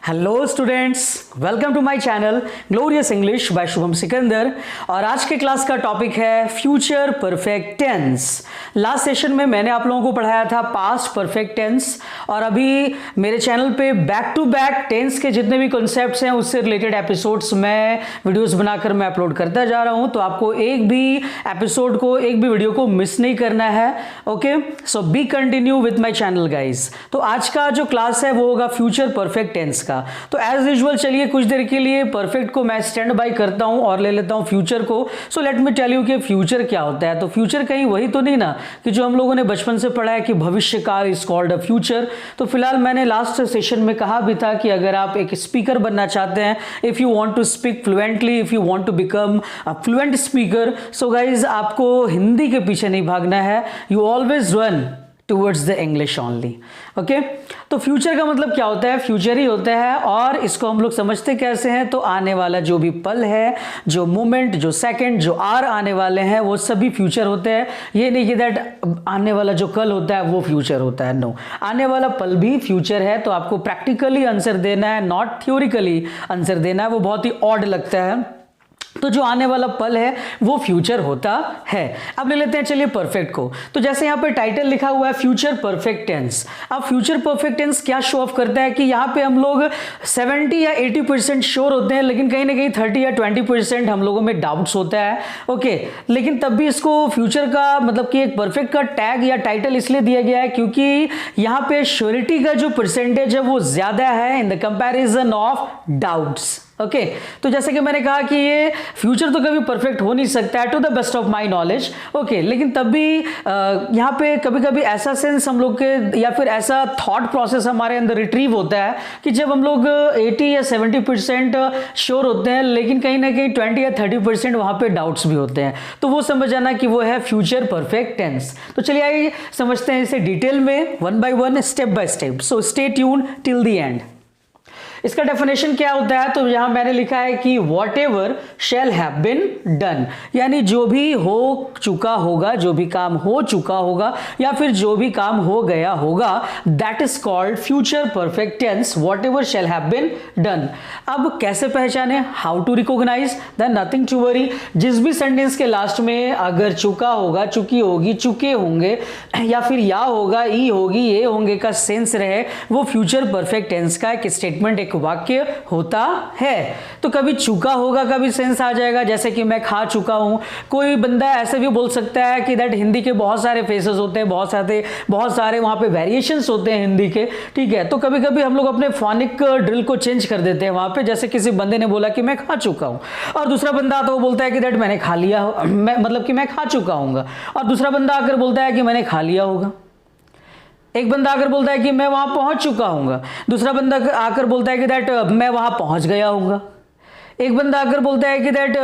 Hello students, welcome to my channel glorious English by Shubham Sikandar. और आज के क्लास का टॉपिक है future perfect tense. Last session में मैंने आप लोगों को पढ़ाया था पास्ट परफेक्ट टेंस, और अभी मेरे चैनल पे बैक टू बैक टेंस के जितने भी कॉन्सेप्ट्स हैं उससे रिलेटेड एपिसोड्स मैं वीडियोस बनाकर मैं अपलोड करता जा रहा हूं, तो आपको एक भी एपिसोड को, एक भी वीडियो को मिस नहीं करना है। Okay, so B continue with my channel guys. तो आज का जो क्लास है वो होगा फ्यूचर परफेक्ट टेंस का। तो एज यूजुअल चलिए कुछ देर के लिए परफेक्ट को मैं स्टैंड बाय करता हूं और ले लेता हूं फ्यूचर को। So let me tell you कि फ्यूचर क्या होता है। तो फ्यूचर कहीं वही तो नहीं ना कि जो हम लोगों ने बचपन से पढ़ा है कि भविष्य काल इज कॉल्ड अ फ्यूचर। तो फिलहाल मैंने लास्ट सेशन में कहा भी था कि अगर आप एक स्पीकर बनना चाहते हैं, if you want to speak fluently, if you want to become a fluent speaker, so guys आपको हिंदी के पीछे नहीं भागना है, you always run towards the English only. Okay, तो फ्यूचर का मतलब क्या होता है? फ्यूचर ही होता है, और इसको हम लोग समझते कैसे हैं? तो आने वाला जो भी पल है, जो मोमेंट, जो सेकंड, जो आर आने वाले हैं, वो सभी फ्यूचर होते हैं। ये नहीं कि दैट आने वाला जो कल होता है वो फ्यूचर होता है, नो, आने वाला पल भी फ्यूचर है। तो आपको प्रैक्टिकली आंसर देना है, नॉट थ्योरिकली आंसर देना है। वो बहुत ही ऑड लगता है। तो जो आने वाला पल है वो फ्यूचर होता है। अब ले लेते हैं चलिए परफेक्ट को। तो जैसे यहाँ पे टाइटल लिखा हुआ है फ्यूचर परफेक्ट टेंस। अब फ्यूचर परफेक्ट टेंस क्या शो ऑफ करता है कि यहाँ पे हम लोग 70 या 80% श्योर होते हैं, लेकिन कहीं ना कहीं 30 या 20% हम लोगों में डाउट्स होता है। ओके, लेकिन तब भी इसको फ्यूचर का मतलब कि एक परफेक्ट का टैग या टाइटल इसलिए दिया गया है क्योंकि यहाँ पे श्योरिटी का जो परसेंटेज है वो ज्यादा है in the comparison of doubts. Okay, तो जैसे कि मैंने कहा कि ये फ्यूचर तो कभी परफेक्ट हो नहीं सकता है to the best of my knowledge. Okay, लेकिन तब भी यहाँ पे कभी कभी ऐसा सेंस हम लोग के या फिर ऐसा थॉट प्रोसेस हमारे अंदर रिट्रीव होता है कि जब हम लोग 80 या 70% श्योर होते हैं, लेकिन कहीं ना कहीं 20 या 30% वहाँ पे डाउट्स भी होते हैं, तो वो समझ जाना कि वो है फ्यूचर परफेक्ट टेंस। तो चलिए आइए समझते हैं इसे डिटेल में, one by one, step by step. So stay tune till the end. इसका डेफिनेशन क्या होता है? तो यहां मैंने लिखा है कि what ever shall have been done, यानी जो भी हो चुका होगा, जो भी काम हो चुका होगा या फिर जो भी काम हो गया होगा, that is called future perfect tense, whatever shall have been done. अब कैसे पहचाने? How to recognise? Then nothing to worry. जिस भी सेंटेंस के लास्ट में अगर चुका होगा, चुकी होगी, चुके होंगे या फिर या होगा, ई होगी, ये होंगे का सेंस रहे, वो फ्यूचर परफेक्ट टेंस का एक स्टेटमेंट, एक वाक्य होता है। तो कभी चुका होगा का भी सेंस आ जाएगा, जैसे कि मैं खा चुका हूं। कोई बंदा ऐसे भी बोल सकता है कि दैट हिंदी के बहुत सारे फेसेस होते हैं, बहुत सारे वहां पे वेरिएशंस होते हैं हिंदी के, ठीक है। तो कभी कभी हम लोग अपने फोनिक ड्रिल को चेंज कर देते हैं वहां पे, जैसे किसी बंदे ने बोला कि मैं खा चुका हूं, और दूसरा बंदा तो वो बोलता है कि दैट मैंने खा लिया, मतलब कि मैं खा चुका हूंगा, और दूसरा बंदा आकर बोलता है कि मैंने खा लिया होगा। एक बंदा आकर बोलता है कि मैं वहां पहुंच चुका हूंगा, दूसरा बंदा आकर बोलता है कि दैट मैं वहां पहुंच गया हूंगा। एक बंदा आकर बोलता है कि दैट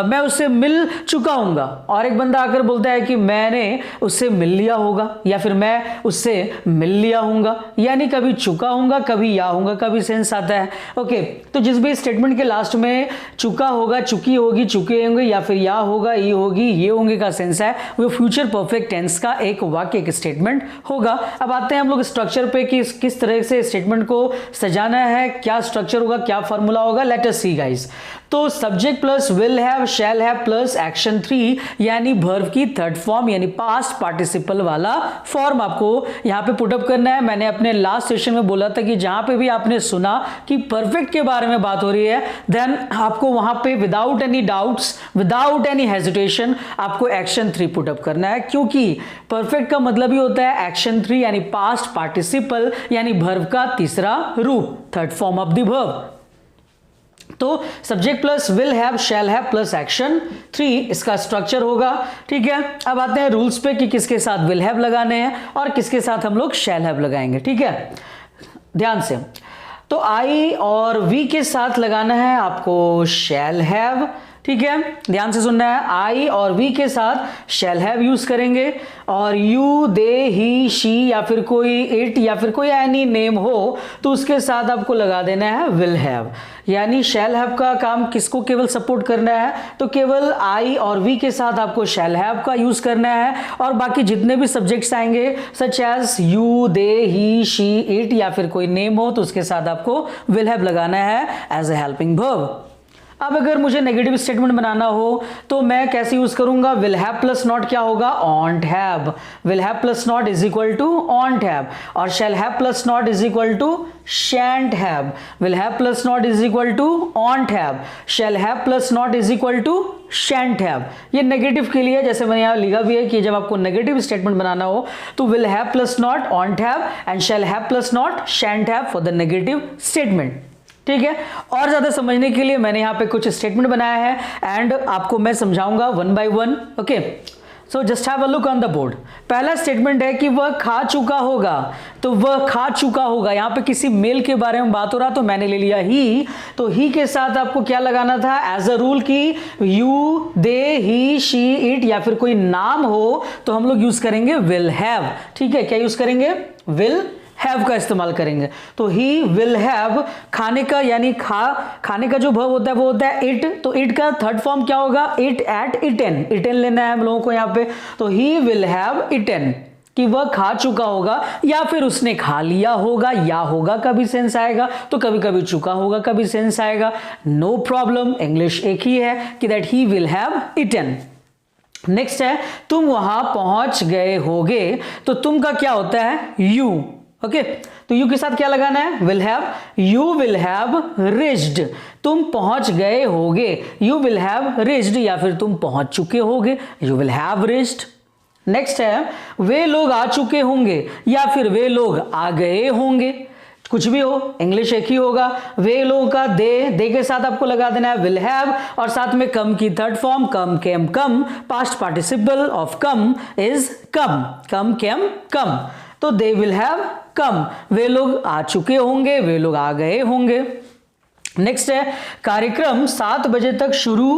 मैं उससे मिल चुका हूंगा, और एक बंदा आकर बोलता है कि मैंने उससे मिल लिया होगा, या फिर मैं उससे मिल लिया हूंगा। यानी कभी चुका हूंगा, कभी या हूंगा का भी सेंस आता है। ओके, तो जिस भी स्टेटमेंट के लास्ट में चुका होगा, चुकी होगी, चुके होंगे, या फिर या होगा, ई होगी, ये होंगे का सेंस है, वो फ्यूचर परफेक्ट टेंस का एक वाक्य, एक स्टेटमेंट होगा। अब आते हैं हम लोग स्ट्रक्चर पे कि किस तरह से स्टेटमेंट को सजाना है, क्या स्ट्रक्चर होगा, क्या फॉर्मूला होगा। Let us see guys. तो subject plus will have, shall have plus action 3, यानी वर्ब की थर्ड फॉर्म, यानी पास्ट पार्टिसिपल वाला फॉर्म आपको यहां पे पुटअप करना है। मैंने अपने लास्ट सेशन में बोला था कि जहां पे भी आपने सुना कि परफेक्ट के बारे में बात हो रही है, देन आपको वहां पे without any doubts, without any hesitation आपको एक्शन 3 पुटअप करना है, क्योंकि परफेक्ट का मतलब ही होता है एक्शन 3, यानी पास्ट पार्टिसिपल, यानी वर्ब का तीसरा रूप, third form of the verb. तो subject plus will have, shall have plus action 3 इसका स्ट्रक्चर होगा, ठीक है। अब आते हैं रूल्स पे कि किसके साथ विल हैव लगाने हैं और किसके साथ हम लोग शैल हैव लगाएंगे, ठीक है। ध्यान से, तो आई और वी के साथ लगाना है आपको शैल हैव, ठीक है, ध्यान से सुनना है। आई और वी के साथ शैल हैव यूज करेंगे और यू, दे, ही, शी या फिर कोई इट या फिर कोई एनी नेम हो तो उसके साथ आपको लगा देना है विल हैव। यानी शैल हैव का काम किसको केवल सपोर्ट करना है, तो केवल आई और वी के साथ आपको शैल हैव का यूज करना है और बाकी जितने भी सब्जेक्ट्स आएंगे such as you, they, he, she, it या फिर कोई नेम हो तो उसके साथ आपको विल हैव लगाना है एज ए हेल्पिंग वर्ब। अब अगर मुझे नेगेटिव स्टेटमेंट बनाना हो तो मैं कैसे यूज करूंगा, विल हैव प्लस नॉट क्या होगा, won't have. Will have plus not is equal to won't have और shall have plus not is equal to shan't have. Will have plus not is equal to won't have, shall have plus not is equal to shan't have. ये negative के लिए, जैसे मैंने यहां लिखा भी है कि जब आपको नेगेटिव स्टेटमेंट बनाना हो तो will have plus not won't have and shall have plus not shan't have for the negative statement. ठीक है, और ज्यादा समझने के लिए मैंने यहां पे कुछ स्टेटमेंट बनाया है एंड आपको मैं समझाऊंगा one by one. Okay, so just have a look on the board. पहला स्टेटमेंट है कि वह खा चुका होगा, तो वह खा चुका होगा, यहां पे किसी मेल के बारे में बात हो रहा तो मैंने ले लिया ही, तो ही के साथ आपको क्या लगाना था एज अ रूल की you, they, he, she, it या फिर कोई नाम हो तो हम लोग यूज करेंगे विल हैव। ठीक है, क्या यूज करेंगे, विल हैव का इस्तेमाल करेंगे। तो ही विल हैव खाने का, यानी खाने का जो वर्ब होता है वो होता है इट, तो इट का थर्ड फॉर्म क्या होगा, इट एट इटेन। इटेन लेना है हम लोगों को यहाँ पे, तो ही विल हैव इटेन कि वह खा चुका होगा या फिर उसने खा लिया होगा, या होगा का भी सेंस आएगा, तो कभी कभी चुका होगा का भी सेंस आएगा, नो प्रॉब्लम, इंग्लिश एक ही है कि that he will have eaten. Next है तुम वहां पहुंच गए होगे, तो तुम का क्या होता है, यू। ओके, तो यू के साथ क्या लगाना है, will have. You will have reached, तुम पहुंच गए होगे, यू विल हैव रीच्ड या फिर तुम पहुंच चुके होगे, you will have reached. Next है वे लोग आ चुके होंगे या फिर वे लोग आ गए होंगे, कुछ भी हो, इंग्लिश एक ही होगा। वे लोगों का दे के साथ आपको लगा देना है विल हैव और साथ में कम की third form come, came, come. Past participle of come is come, come, came, come, तो दे विल हैव कम, वे लोग आ चुके होंगे, वे लोग आ गए होंगे। नेक्स्ट है कार्यक्रम 7 बजे तक शुरू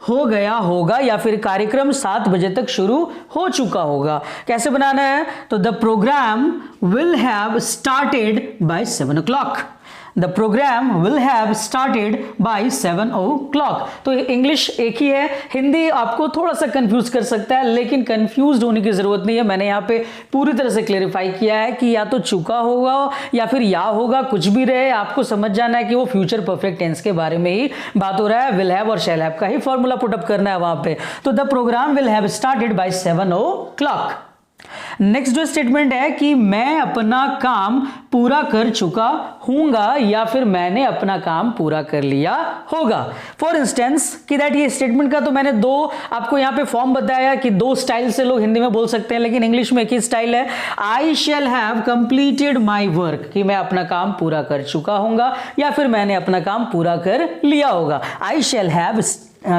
हो गया होगा या फिर कार्यक्रम 7 बजे तक शुरू हो चुका होगा। कैसे बनाना है, तो the program will have started by 7 o'clock। The program will have started by 7 o'clock। तो इंग्लिश एक ही है, हिंदी आपको थोड़ा सा कंफ्यूज कर सकता है लेकिन कंफ्यूज होने की जरूरत नहीं है। मैंने यहाँ पे पूरी तरह से क्लेरिफाई किया है कि या तो चुका होगा या फिर या होगा, कुछ भी रहे, आपको समझ जाना है कि वो फ्यूचर परफेक्ट टेंस के बारे में ही बात हो रहा है। विल हैव और शैल हैव का ही फॉर्मूला पुटअप करना है वहां पे। तो the program will have started by 7 o'clock। Next जो स्टेटमेंट है कि मैं अपना काम पूरा कर चुका हूंगा या फिर मैंने अपना काम पूरा कर लिया होगा। फॉर इंस्टेंस कि दैट ये स्टेटमेंट का तो मैंने दो आपको यहां पे फॉर्म बताया कि दो स्टाइल से लोग हिंदी में बोल सकते हैं, लेकिन इंग्लिश में एक ही स्टाइल है, I shall have completed my work, कि मैं अपना काम पूरा कर चुका हूंगा या फिर मैंने अपना काम पूरा कर लिया होगा। I shall have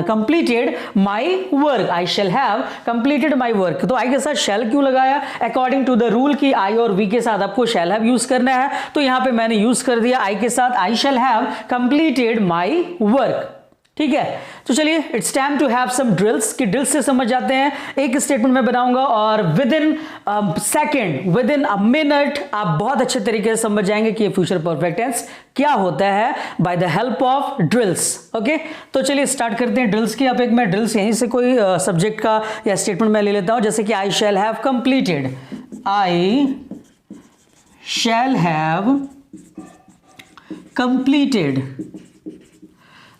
completed my work, I shall have completed my work। तो I के साथ shall क्यों लगाया, अकॉर्डिंग टू द रूल की I और V के साथ आपको shall have यूज करना है, तो यहां पे मैंने यूज कर दिया I के साथ, I shall have completed my work। ठीक है, तो चलिए it's time to have some drills, कि ड्रिल्स से समझ जाते हैं। एक स्टेटमेंट मैं बनाऊंगा और within second, within a minute आप बहुत अच्छे तरीके से समझ जाएंगे कि ये फ्यूचर परफेक्ट टेंस क्या होता है by the help of drills. Okay, तो चलिए स्टार्ट करते हैं ड्रिल्स की। अब एक मैं ड्रिल्स यहीं से कोई सब्जेक्ट का या स्टेटमेंट मैं ले लेता हूं, जैसे कि I shall have completed, I shall have completed,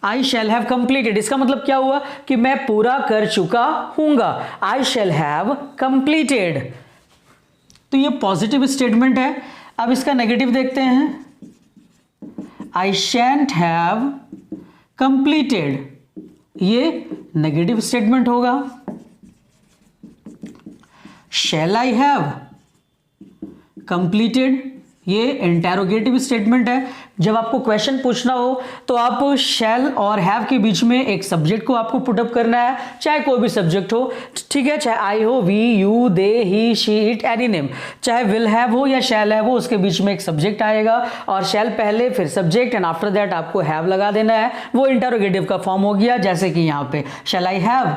I shall have completed. इसका मतलब क्या हुआ कि मैं पूरा कर चुका हूंगा, आई शैल हैव कंप्लीटेड। तो ये पॉजिटिव स्टेटमेंट है। अब इसका नेगेटिव देखते हैं, आई शैंट हैव कंप्लीटेड, ये नेगेटिव स्टेटमेंट होगा। शैल आई हैव कंप्लीटेड, ये इंटेरोगेटिव स्टेटमेंट है। जब आपको क्वेश्चन पूछना हो तो आप शैल और हैव के बीच में एक सब्जेक्ट को आपको पुटअप करना है, चाहे कोई भी सब्जेक्ट हो, ठीक है, चाहे आई हो, we, you, they, he, she, it, any name, चाहे विल हैव हो या शैल हैव हो, उसके बीच में एक सब्जेक्ट आएगा और शैल पहले फिर सब्जेक्ट एंड आफ्टर दैट आपको हैव लगा देना है। वो इंटरोगेटिव का फॉर्म हो गया, जैसे कि यहाँ पे शैल आई हैव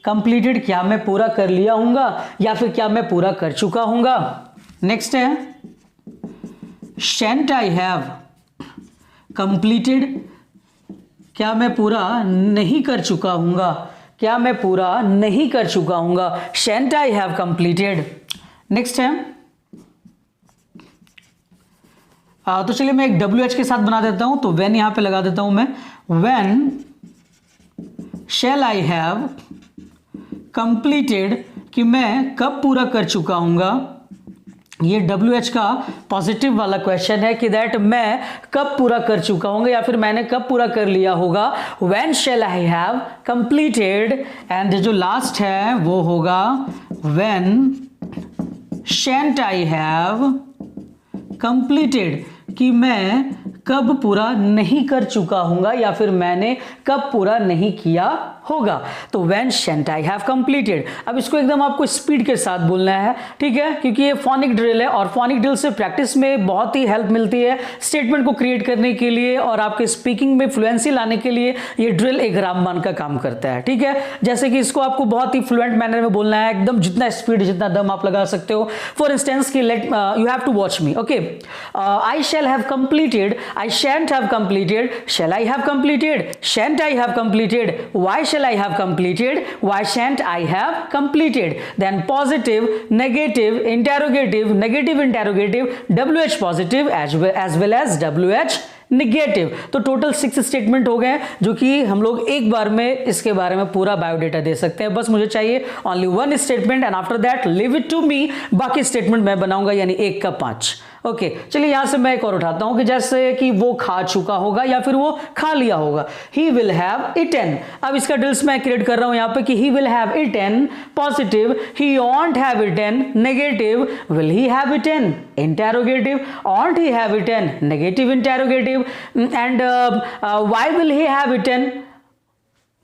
कंप्लीटेड, क्या मैं पूरा कर लिया हूंगा या फिर क्या मैं पूरा कर चुका हूंगा। नेक्स्ट है शैंट आई हैव कंप्लीटेड, क्या मैं पूरा नहीं कर चुका हूंगा, क्या मैं पूरा नहीं कर चुका हूंगा, शैंट आई हैव कंप्लीटेड। नेक्स्ट है तो चलिए मैं एक WH के साथ बना देता हूं, तो व्हेन यहां पे लगा देता हूं मैं, when shall I have completed, कि मैं कब पूरा कर चुका हूंगा। ये WH का पॉजिटिव वाला क्वेश्चन है कि दैट मैं कब पूरा कर चुका हूंगा या फिर मैंने कब पूरा कर लिया होगा। When shall I have completed, and जो लास्ट है वो होगा when shan't I have completed, कि मैं कब पूरा नहीं कर चुका हूंगा या फिर मैंने कब पूरा नहीं किया होगा। तो when shan't I have completed, अब इसको एकदम आपको स्पीड के साथ बोलना है, ठीक है, क्योंकि ये फोनिक ड्रिल है और फोनिक ड्रिल से प्रैक्टिस में बहुत ही हेल्प मिलती है स्टेटमेंट को क्रिएट करने के लिए और आपके स्पीकिंग में फ्लुएंसी लाने के लिए ये ड्रिल एक रामबाण का काम करता है, ठीक है। जैसे कि इसको आपको बहुत ही फ्लुएंट मैनर में बोलना है, एकदम जितना स्पीड जितना दम आप लगा सकते हो। फॉर इंस्टेंस कि let you have to watch me, okay, I shall have completed, I shan't have completed, shall I have completed, shan't I have completed, why shall I have completed, why shan't I have completed, then positive, negative, interrogative, WH positive as well as WH negative. तो total 6 statement हो गए जो कि हम लोग एक बार में इसके बारे में पूरा बायोडेटा दे सकते हैं। बस मुझे चाहिए only 1 statement and after that leave it to me, बाकी स्टेटमेंट मैं बनाऊंगा, यानी 1 का 5। ओके, चलिए यहां से मैं एक और उठाता हूं कि जैसे कि वो खा चुका होगा या फिर वो खा लिया होगा। ही विल हैव इटन, अब इसका ड्रिल्स मैं क्रिएट कर रहा हूं यहां पे कि ही will have eaten positive, he won't have eaten negative, will he have eaten interrogative, want he have eaten negative interrogative, and why will he have eaten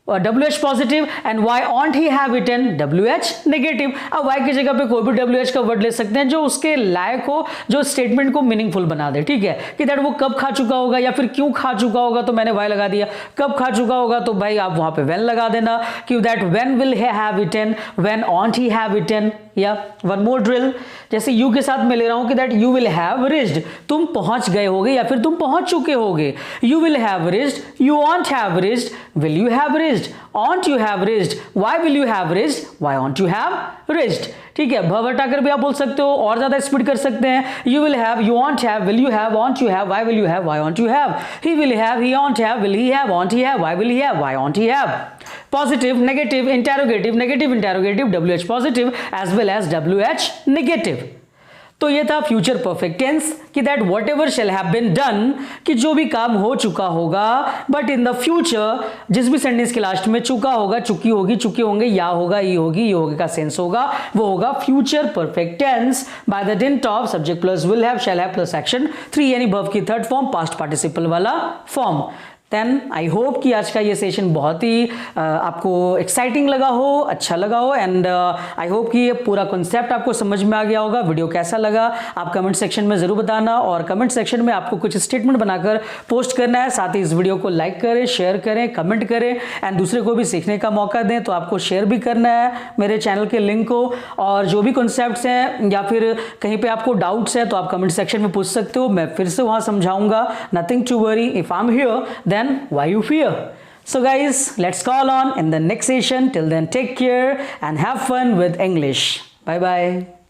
WH positive and why won't he have eaten WH negative. अब why की जगह पे कोई भी WH का word ले सकते हैं जो उसके लायक हो, जो स्टेटमेंट को मीनिंगफुल बना दे, ठीक है, कि दैट वो कब खा चुका होगा या फिर क्यों खा चुका होगा, तो मैंने why लगा दिया। कब खा चुका होगा तो भाई आप वहां पे when लगा देना कि that when will he have eaten, when won't he have eaten। या वन मोर ड्रिल, जैसे यू के साथ मैं ले रहा हूं कि that you will have reached, तुम पहुंच गए होगे या फिर तुम पहुंच चुके होगे। You will have reached, you won't have reached, will you have reached, want you have reached, why will you have reached, why won't you have reached, ठीक है। भ हटाकर भी आप बोल सकते हो और ज्यादा स्पीड कर सकते हैं। You will have, you won't have, will you have, won't you have, why will you have, why won't you have, he will have, he won't have, will he have, won't he have, why will he have, why won't he have. Positive, negative, interrogative, negative interrogative, WH positive as well as WH negative. तो ये था future perfect tense कि that whatever shall have been done, कि जो भी काम हो चुका होगा, बट इन द फ्यूचर जिस भी सेंटेंस के लास्ट में चुका होगा, चुकी होगी, चुके होंगे, या होगा, ये होगी, ये होगे का सेंस होगा, वो होगा future perfect tense by the dint of subject plus will have, shall have plus action 3, यानी वर्ब की थर्ड फॉर्म, पास्ट पार्टिसिपल वाला फॉर्म। देन आई होप कि आज का ये सेशन बहुत ही आपको एक्साइटिंग लगा हो, अच्छा लगा हो, एंड आई होप कि ये पूरा कॉन्सेप्ट आपको समझ में आ गया होगा। वीडियो कैसा लगा आप कमेंट सेक्शन में ज़रूर बताना, और कमेंट सेक्शन में आपको कुछ स्टेटमेंट बनाकर पोस्ट करना है। साथ ही इस वीडियो को लाइक करें, शेयर करें, कमेंट करें, एंड दूसरे को भी सीखने का मौका दें। तो आपको शेयर भी करना है मेरे चैनल के लिंक को, और जो भी कॉन्सेप्ट्स हैं या फिर कहीं पर आपको डाउट्स हैं तो आप कमेंट सेक्शन में पूछ सकते हो, मैं फिर से वहाँ समझाऊंगा। Nothing to worry, if I am here then why you fear? So guys, let's call on in the next session. Till then, take care and have fun with English. Bye bye.